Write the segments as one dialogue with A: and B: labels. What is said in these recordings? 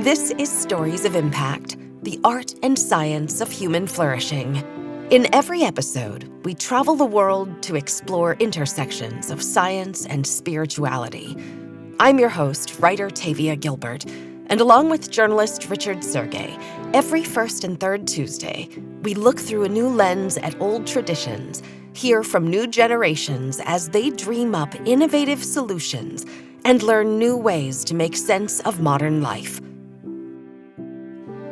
A: This is Stories of Impact, the art and science of human flourishing. In every episode, we travel the world to explore intersections of science and spirituality. I'm your host, writer Tavia Gilbert, and along with journalist Richard Sergey, every first and third Tuesday, we look through a new lens at old traditions, hear from new generations as they dream up innovative solutions, and learn new ways to make sense of modern life.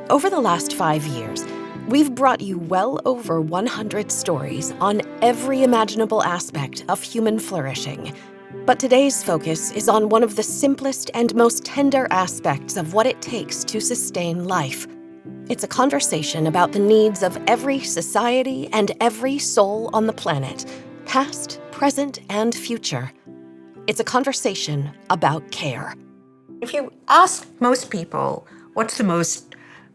A: Over the last 5 years, we've brought you well over 100 stories on every imaginable aspect of human flourishing. But today's focus is on one of the simplest and most tender aspects of what it takes to sustain life. It's a conversation about the needs of every society and every soul on the planet, past, present, and future. It's a conversation about care.
B: If you ask most people, what's the most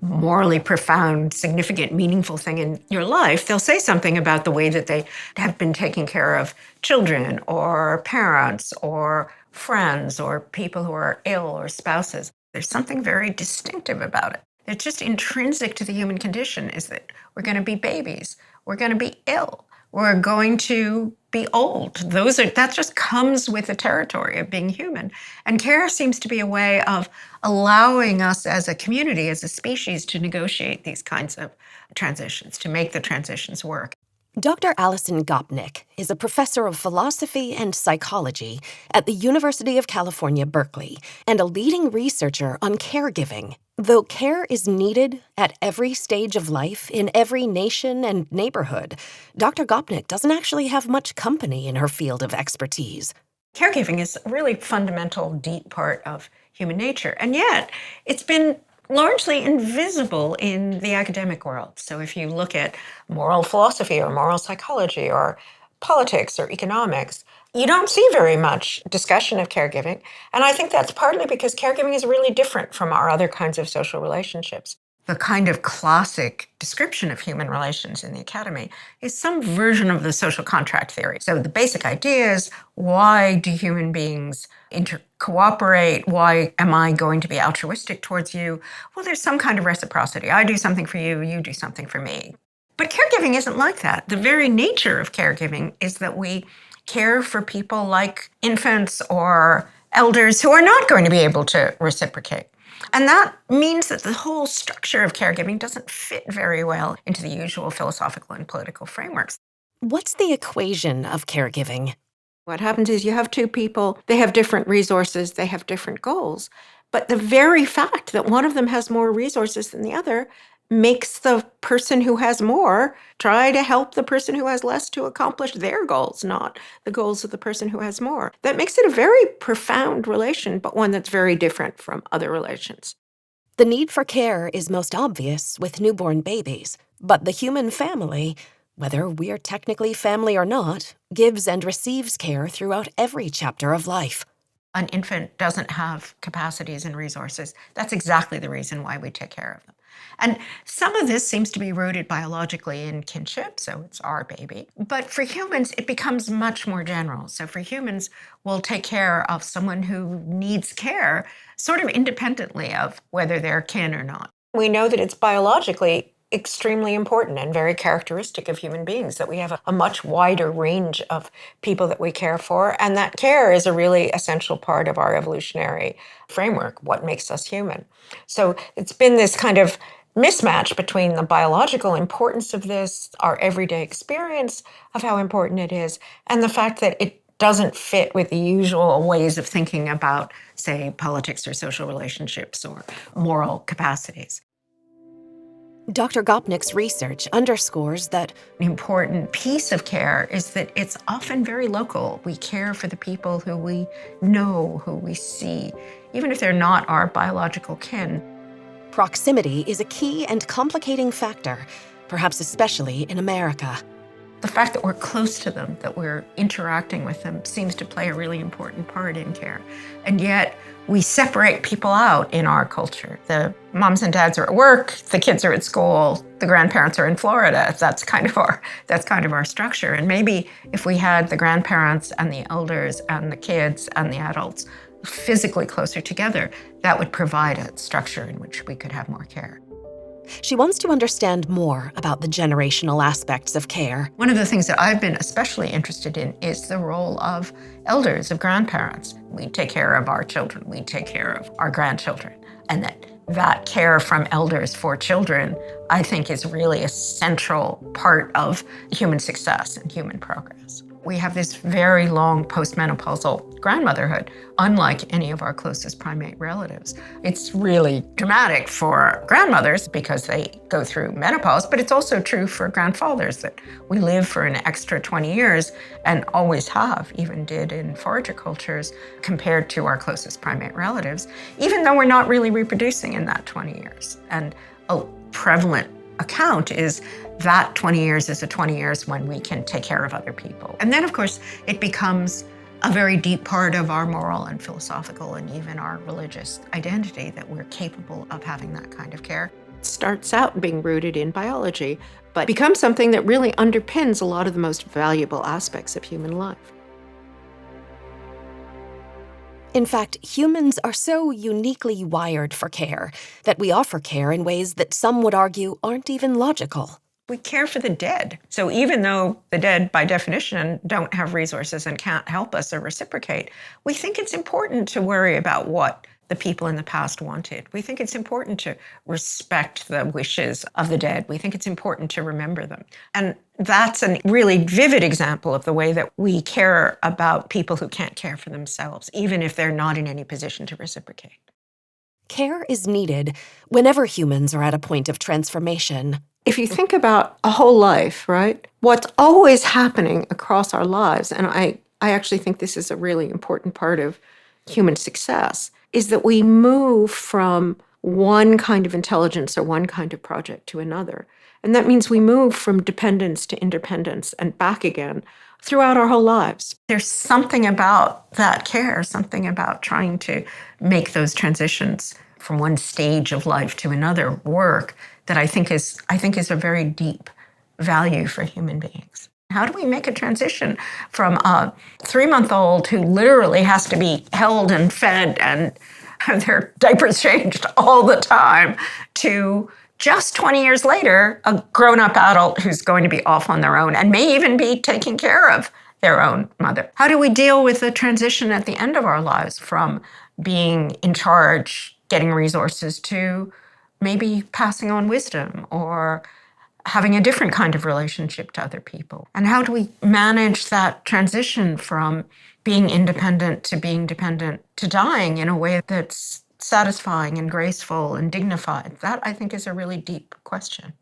B: morally profound, significant, meaningful thing in your life, they'll say something about the way that they have been taking care of children or parents or friends or people who are ill or spouses. There's something very distinctive about it. It's just intrinsic to the human condition is that we're going to be babies, we're going to be ill, we're going to be old. That just comes with the territory of being human. And care seems to be a way of allowing us as a community, as a species, to negotiate these kinds of transitions, to make the transitions work.
A: Dr. Alison Gopnik is a professor of philosophy and psychology at the University of California, Berkeley, and a leading researcher on caregiving. Though care is needed at every stage of life in every nation and neighborhood, Dr. Gopnik doesn't actually have much company in her field of expertise.
B: Caregiving is a really fundamental, deep part of human nature, and yet it's been largely invisible in the academic world. So if you look at moral philosophy or moral psychology or politics or economics, you don't see very much discussion of caregiving. And I think that's partly because caregiving is really different from our other kinds of social relationships. The kind of classic description of human relations in the academy is some version of the social contract theory. So the basic idea is, why do human beings cooperate? Why am I going to be altruistic towards you? Well, there's some kind of reciprocity. I do something for you, you do something for me. But caregiving isn't like that. The very nature of caregiving is that we care for people like infants or elders who are not going to be able to reciprocate. And that means that the whole structure of caregiving doesn't fit very well into the usual philosophical and political frameworks.
A: What's the equation of caregiving?
B: What happens is you have two people, they have different resources, they have different goals. But the very fact that one of them has more resources than the other makes the person who has more try to help the person who has less to accomplish their goals, not the goals of the person who has more. That makes it a very profound relation, but one that's very different from other relations.
A: The need for care is most obvious with newborn babies, but the human family, whether we're technically family or not, gives and receives care throughout every chapter of life.
B: An infant doesn't have capacities and resources. That's exactly the reason why we take care of them. And some of this seems to be rooted biologically in kinship, so it's our baby. But for humans, it becomes much more general. So for humans, we'll take care of someone who needs care sort of independently of whether they're kin or not. We know that it's biologically extremely important and very characteristic of human beings that we have a much wider range of people that we care for, and that care is a really essential part of our evolutionary framework, what makes us human. So it's been this kind of mismatch between the biological importance of this, our everyday experience of how important it is, and the fact that it doesn't fit with the usual ways of thinking about, say, politics or social relationships or moral capacities.
A: Dr. Gopnik's research underscores that
B: an important piece of care is that it's often very local. We care for the people who we know, who we see, even if they're not our biological kin.
A: Proximity is a key and complicating factor, perhaps especially in America.
B: The fact that we're close to them, that we're interacting with them, seems to play a really important part in care. And yet, we separate people out in our culture. The moms and dads are at work, the kids are at school, the grandparents are in Florida. That's kind of our structure. And maybe if we had the grandparents and the elders and the kids and the adults physically closer together, that would provide a structure in which we could have more care.
A: She wants to understand more about the generational aspects of care.
B: One of the things that I've been especially interested in is the role of elders, of grandparents. We take care of our children, we take care of our grandchildren, and that care from elders for children, I think, is really a central part of human success and human progress. We have this very long postmenopausal grandmotherhood, unlike any of our closest primate relatives. It's really dramatic for grandmothers because they go through menopause, but it's also true for grandfathers that we live for an extra 20 years and always have, even did in forager cultures, compared to our closest primate relatives, even though we're not really reproducing in that 20 years. And a prevalent account is that 20 years is the 20 years when we can take care of other people. And then, of course, it becomes a very deep part of our moral and philosophical and even our religious identity that we're capable of having that kind of care.
C: It starts out being rooted in biology, but becomes something that really underpins a lot of the most valuable aspects of human life.
A: In fact, humans are so uniquely wired for care that we offer care in ways that some would argue aren't even logical.
B: We care for the dead. So even though the dead, by definition, don't have resources and can't help us or reciprocate, we think it's important to worry about what the people in the past wanted. We think it's important to respect the wishes of the dead. We think it's important to remember them. And that's a really vivid example of the way that we care about people who can't care for themselves, even if they're not in any position to reciprocate.
A: Care is needed whenever humans are at a point of transformation.
C: If you think about a whole life, right, what's always happening across our lives, and I actually think this is a really important part of human success, is that we move from one kind of intelligence or one kind of project to another. And that means we move from dependence to independence and back again throughout our whole lives.
B: There's something about that care, something about trying to make those transitions from one stage of life to another work that I think is a very deep value for human beings. How do we make a transition from a 3-month-old who literally has to be held and fed and have their diapers changed all the time to just 20 years later, a grown-up adult who's going to be off on their own and may even be taking care of their own mother? How do we deal with the transition at the end of our lives from being in charge, getting resources, to maybe passing on wisdom or having a different kind of relationship to other people? And how do we manage that transition from being independent to being dependent to dying in a way that's satisfying and graceful and dignified? That, I think, is a really deep question.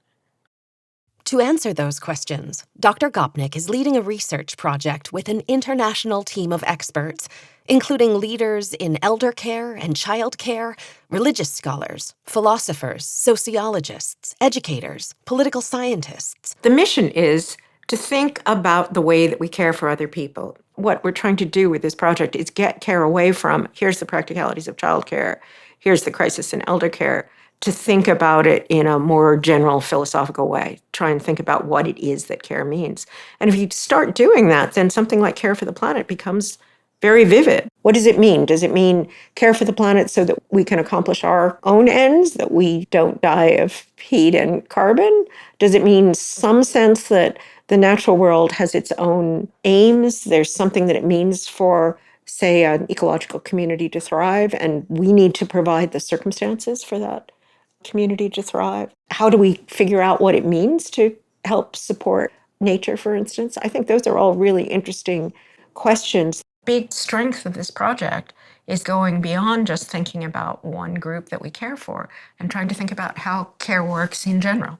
A: To answer those questions, Dr. Gopnik is leading a research project with an international team of experts, including leaders in elder care and child care, religious scholars, philosophers, sociologists, educators, political scientists.
C: The mission is to think about the way that we care for other people. What we're trying to do with this project is get care away from, here's the practicalities of childcare, here's the crisis in elder care, to think about it in a more general philosophical way, try and think about what it is that care means. And if you start doing that, then something like care for the planet becomes very vivid. What does it mean? Does it mean care for the planet so that we can accomplish our own ends, that we don't die of heat and carbon? Does it mean some sense that the natural world has its own aims? There's something that it means for, say, an ecological community to thrive, and we need to provide the circumstances for that community to thrive? How do we figure out what it means to help support nature, for instance? I think those are all really interesting questions.
B: Big strength of this project is going beyond just thinking about one group that we care for and trying to think about how care works in general.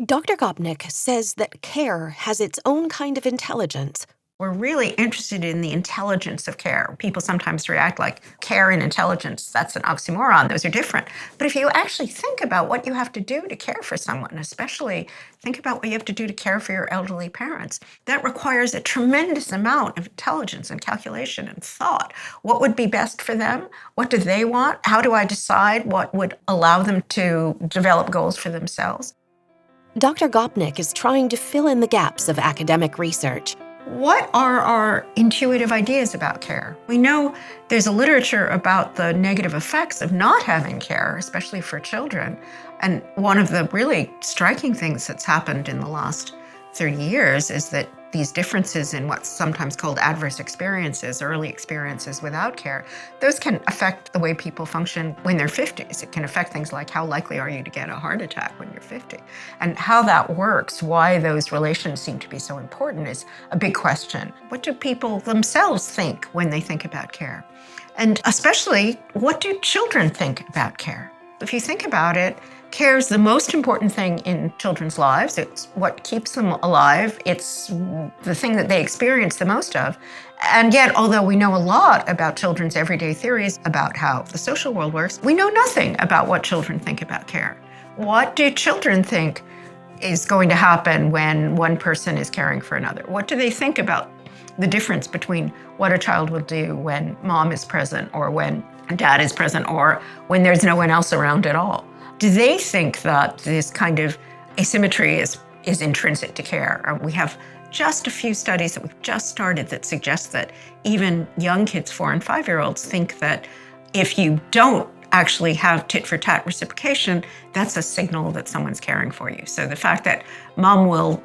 A: Dr. Gopnik says that care has its own kind of intelligence.
B: We're really interested in the intelligence of care. People sometimes react like care and intelligence, that's an oxymoron, those are different. But if you actually think about what you have to do to care for someone, especially think about what you have to do to care for your elderly parents, that requires a tremendous amount of intelligence and calculation and thought. What would be best for them? What do they want? How do I decide what would allow them to develop goals for themselves?
A: Dr. Gopnik is trying to fill in the gaps of academic research.
B: What are our intuitive ideas about care? We know there's a literature about the negative effects of not having care, especially for children. And one of the really striking things that's happened in the last 30 years is that these differences in what's sometimes called adverse experiences, early experiences without care, those can affect the way people function when they're 50s. It can affect things like how likely are you to get a heart attack when you're 50? And how that works, why those relations seem to be so important is a big question. What do people themselves think when they think about care? And especially, what do children think about care? If you think about it, care is the most important thing in children's lives. It's what keeps them alive. It's the thing that they experience the most of. And yet, although we know a lot about children's everyday theories about how the social world works, we know nothing about what children think about care. What do children think is going to happen when one person is caring for another? What do they think about the difference between what a child will do when mom is present or when dad is present or when there's no one else around at all? Do they think that this kind of asymmetry is intrinsic to care? We have just a few studies that we've just started that suggest that even young kids, 4 and 5-year-olds, think that if you don't actually have tit-for-tat reciprocation, that's a signal that someone's caring for you. So the fact that mom will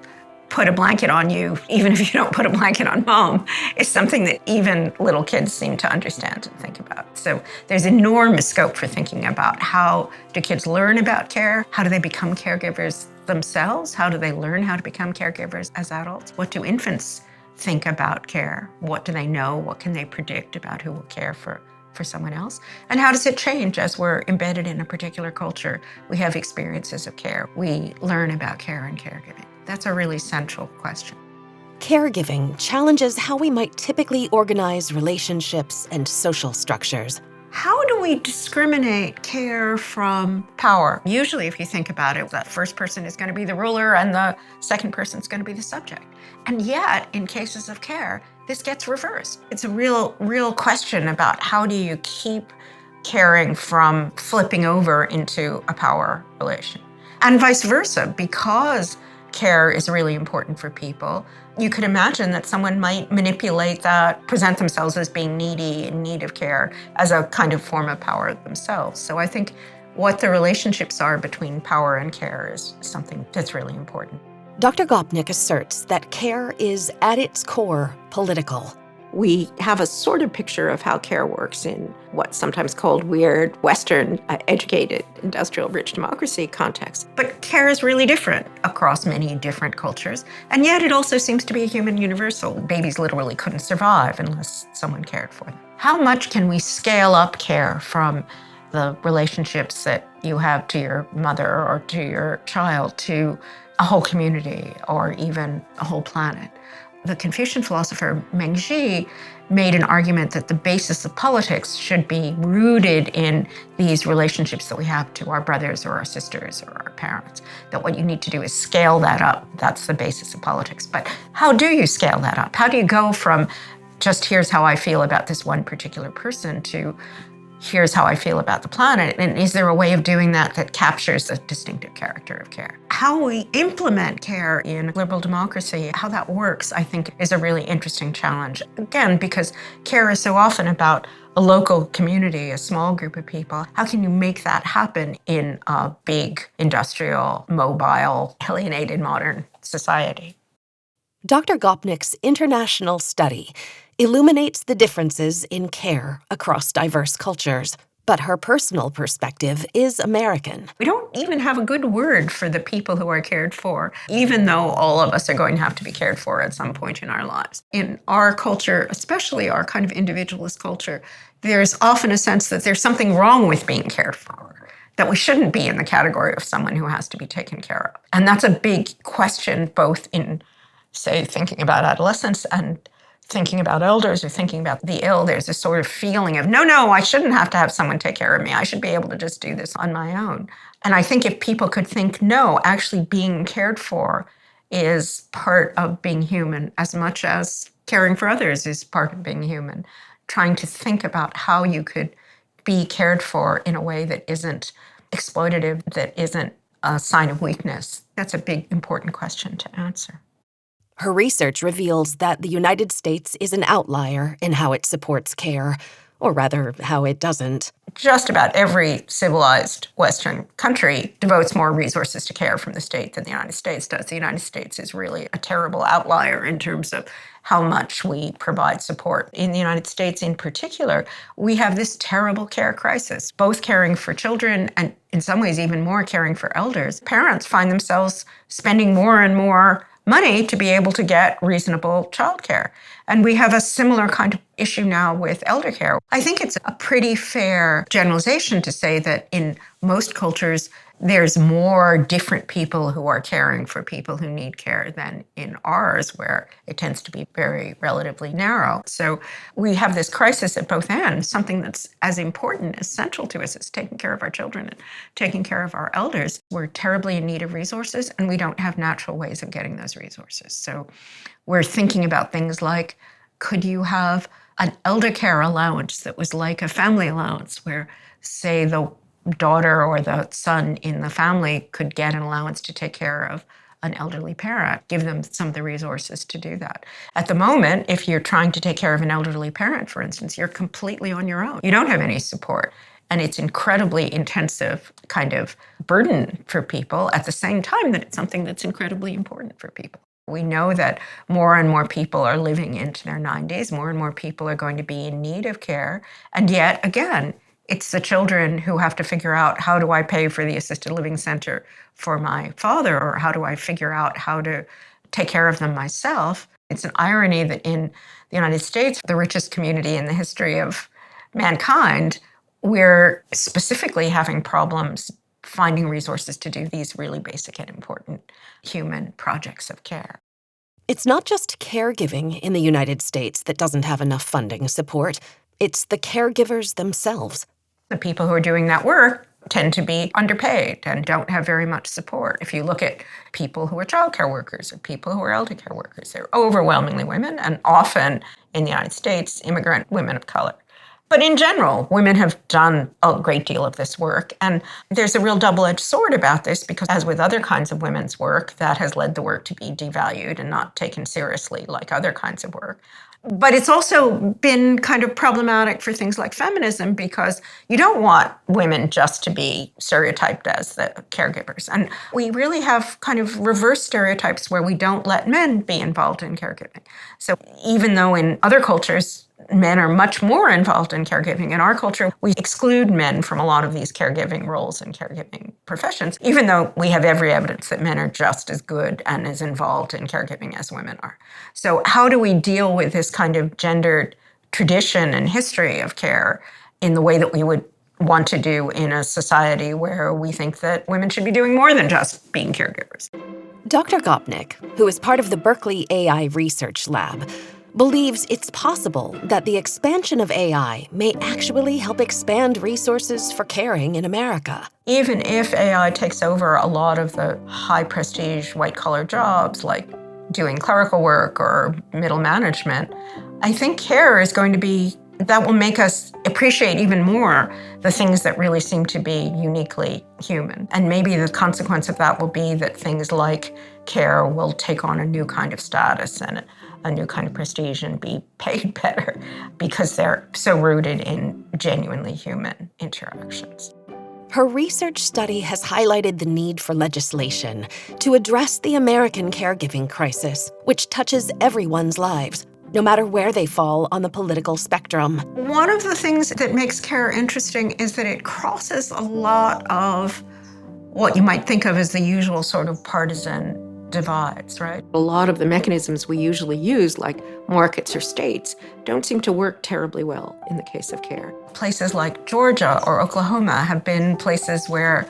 B: put a blanket on you, even if you don't put a blanket on mom, is something that even little kids seem to understand and think about. So there's enormous scope for thinking about how do kids learn about care? How do they become caregivers themselves? How do they learn how to become caregivers as adults? What do infants think about care? What do they know? What can they predict about who will care for someone else? And how does it change as we're embedded in a particular culture? We have experiences of care. We learn about care and caregiving. That's a really central question.
A: Caregiving challenges how we might typically organize relationships and social structures.
B: How do we discriminate care from power? Usually, if you think about it, that first person is going to be the ruler and the second person is going to be the subject. And yet, in cases of care, this gets reversed. It's a real question about how do you keep caring from flipping over into a power relation? And vice versa, because care is really important for people. You could imagine that someone might manipulate that, present themselves as being needy, in need of care, as a kind of form of power themselves. So I think what the relationships are between power and care is something that's really important.
A: Dr. Gopnik asserts that care is, at its core, political.
C: We have a sort of picture of how care works in what's sometimes called weird, Western, educated, industrial, rich democracy context.
B: But care is really different across many different cultures, and yet it also seems to be a human universal. Babies literally couldn't survive unless someone cared for them. How much can we scale up care from the relationships that you have to your mother or to your child to a whole community or even a whole planet? The Confucian philosopher Mengzi made an argument that the basis of politics should be rooted in these relationships that we have to our brothers or our sisters or our parents, that what you need to do is scale that up. That's the basis of politics. But how do you scale that up? How do you go from just here's how I feel about this one particular person to here's how I feel about the planet? And is there a way of doing that that captures the distinctive character of care? How we implement care in liberal democracy, how that works, I think, is a really interesting challenge. Again, because care is so often about a local community, a small group of people. How can you make that happen in a big, industrial, mobile, alienated modern society?
A: Dr. Gopnik's international study illuminates the differences in care across diverse cultures, but her personal perspective is American.
B: We don't even have a good word for the people who are cared for, even though all of us are going to have to be cared for at some point in our lives. In our culture, especially our kind of individualist culture, there's often a sense that there's something wrong with being cared for, that we shouldn't be in the category of someone who has to be taken care of. And that's a big question, both in, say, thinking about adolescence and thinking about elders or thinking about the ill. There's a sort of feeling of, no, I shouldn't have to have someone take care of me. I should be able to just do this on my own. And I think if people could think, no, actually being cared for is part of being human as much as caring for others is part of being human. Trying to think about how you could be cared for in a way that isn't exploitative, that isn't a sign of weakness. That's a big, important question to answer.
A: Her research reveals that the United States is an outlier in how it supports care, or rather, how it doesn't.
B: Just about every civilized Western country devotes more resources to care from the state than the United States does. The United States is really a terrible outlier in terms of how much we provide support. In the United States in particular, we have this terrible care crisis, both caring for children and in some ways even more caring for elders. Parents find themselves spending more and more money to be able to get reasonable childcare. And we have a similar kind of issue now with elder care. I think it's a pretty fair generalization to say that in most cultures, there's more different people who are caring for people who need care than in ours, where it tends to be very relatively narrow. So we have this crisis at both ends. Something that's as important, as central to us, is taking care of our children and taking care of our elders. We're terribly in need of resources, and we don't have natural ways of getting those resources. So we're thinking about things like, could you have an elder care allowance that was like a family allowance, where, say, the daughter or the son in the family could get an allowance to take care of an elderly parent, give them some of the resources to do that. At the moment, if you're trying to take care of an elderly parent, for instance, you're completely on your own. You don't have any support. And it's incredibly intensive kind of burden for people at the same time that it's something that's incredibly important for people. We know that more and more people are living into their 90s. More and more people are going to be in need of care. And yet, again, it's the children who have to figure out, how do I pay for the assisted living center for my father, or how do I figure out how to take care of them myself? It's an irony that in the United States, the richest community in the history of mankind, we're specifically having problems finding resources to do these really basic and important human projects of care.
A: It's not just caregiving in the United States that doesn't have enough funding support. It's the caregivers themselves.
B: The people who are doing that work tend to be underpaid and don't have very much support. If you look at people who are childcare workers or people who are elder care workers, they're overwhelmingly women, and often in the United States, immigrant women of color. But in general, women have done a great deal of this work. And there's a real double-edged sword about this, because as with other kinds of women's work, that has led the work to be devalued and not taken seriously like other kinds of work. But it's also been kind of problematic for things like feminism, because you don't want women just to be stereotyped as the caregivers. And we really have kind of reverse stereotypes where we don't let men be involved in caregiving. So even though in other cultures, men are much more involved in caregiving, in our culture, we exclude men from a lot of these caregiving roles and caregiving professions, even though we have every evidence that men are just as good and as involved in caregiving as women are. So how do we deal with this kind of gendered tradition and history of care in the way that we would want to do in a society where we think that women should be doing more than just being caregivers?
A: Dr. Gopnik, who is part of the Berkeley AI Research Lab, believes it's possible that the expansion of AI may actually help expand resources for caring in America.
B: Even if AI takes over a lot of the high-prestige white-collar jobs, like doing clerical work or middle management, I think care is going to be, that will make us appreciate even more the things that really seem to be uniquely human. And maybe the consequence of that will be that things like care will take on a new kind of status and a new kind of prestige and be paid better, because they're so rooted in genuinely human interactions.
A: Her research study has highlighted the need for legislation to address the American caregiving crisis, which touches everyone's lives, no matter where they fall on the political spectrum.
B: One of the things that makes care interesting is that it crosses a lot of what you might think of as the usual sort of partisan divides, right?
C: A lot of the mechanisms we usually use, like markets or states, don't seem to work terribly well in the case of care.
B: Places like Georgia or Oklahoma have been places where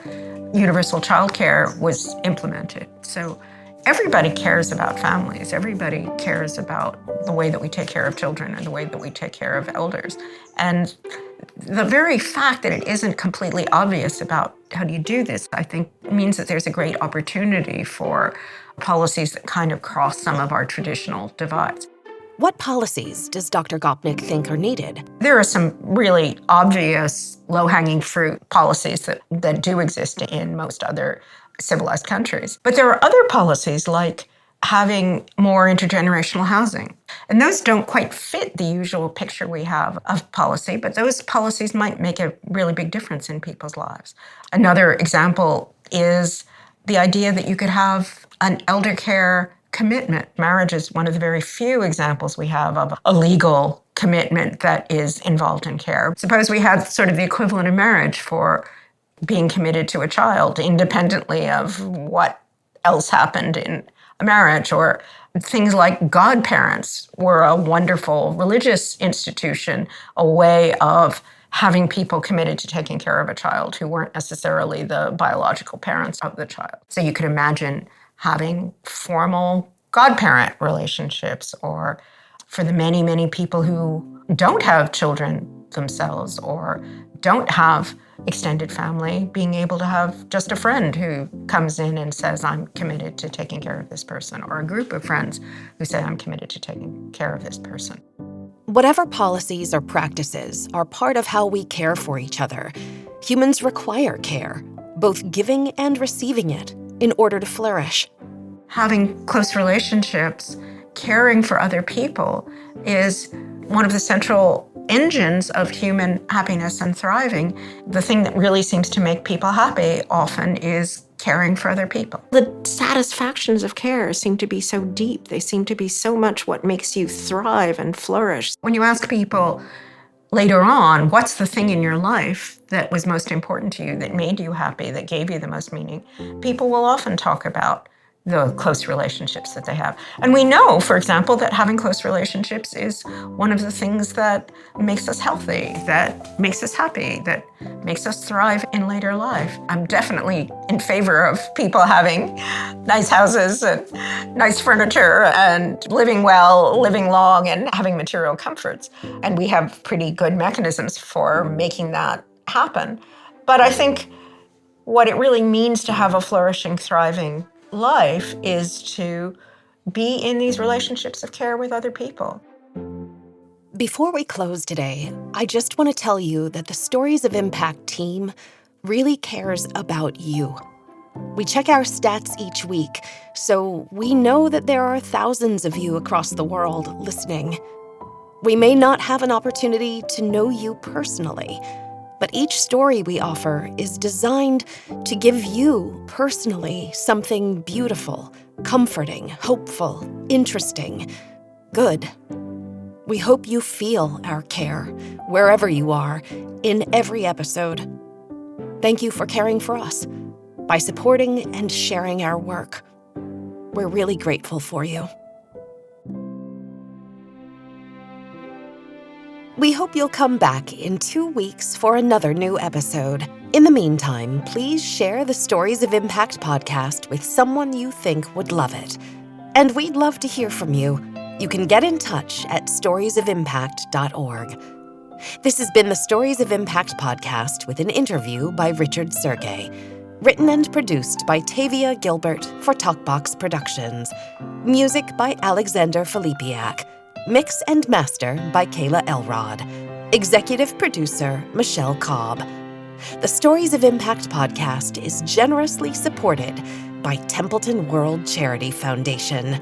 B: universal childcare was implemented. So everybody cares about families. Everybody cares about the way that we take care of children and the way that we take care of elders. And the very fact that it isn't completely obvious about how do you do this, I think means that there's a great opportunity for policies that kind of cross some of our traditional divides.
A: What policies does Dr. Gopnik think are needed?
B: There are some really obvious low-hanging fruit policies that do exist in most other civilized countries. But there are other policies like having more intergenerational housing. And those don't quite fit the usual picture we have of policy, but those policies might make a really big difference in people's lives. Another example is the idea that you could have an elder care commitment. Marriage is one of the very few examples we have of a legal commitment that is involved in care. Suppose we had sort of the equivalent of marriage for being committed to a child, independently of what else happened in a marriage, or things like godparents were a wonderful religious institution, a way of having people committed to taking care of a child who weren't necessarily the biological parents of the child. So you could imagine having formal godparent relationships, or for the many, many people who don't have children themselves or don't have extended family, being able to have just a friend who comes in and says, I'm committed to taking care of this person, or a group of friends who say, I'm committed to taking care of this person.
A: Whatever policies or practices are part of how we care for each other, humans require care, both giving and receiving it, in order to flourish.
B: Having close relationships, caring for other people, is one of the central engines of human happiness and thriving. The thing that really seems to make people happy often is caring for other people.
C: The satisfactions of care seem to be so deep. They seem to be so much what makes you thrive and flourish.
B: When you ask people later on, what's the thing in your life that was most important to you, that made you happy, that gave you the most meaning, people will often talk about the close relationships that they have. And we know, for example, that having close relationships is one of the things that makes us healthy, that makes us happy, that makes us thrive in later life. I'm definitely in favor of people having nice houses and nice furniture and living well, living long, and having material comforts. And we have pretty good mechanisms for making that happen. But I think what it really means to have a flourishing, thriving life is to be in these relationships of care with other people.
A: Before we close today, I just want to tell you that the Stories of Impact team really cares about you. We check our stats each week, so we know that there are thousands of you across the world listening. We may not have an opportunity to know you personally, but each story we offer is designed to give you personally something beautiful, comforting, hopeful, interesting, good. We hope you feel our care, wherever you are, in every episode. Thank you for caring for us, by supporting and sharing our work. We're really grateful for you. We hope you'll come back in 2 weeks for another new episode. In the meantime, please share the Stories of Impact podcast with someone you think would love it. And we'd love to hear from you. You can get in touch at storiesofimpact.org. This has been the Stories of Impact podcast with an interview by Richard Sergey. Written and produced by Tavia Gilbert for Talkbox Productions. Music by Alexander Filipiak. Mix and master by Kayla Elrod. Executive producer, Michelle Cobb. The Stories of Impact podcast is generously supported by Templeton World Charity Foundation.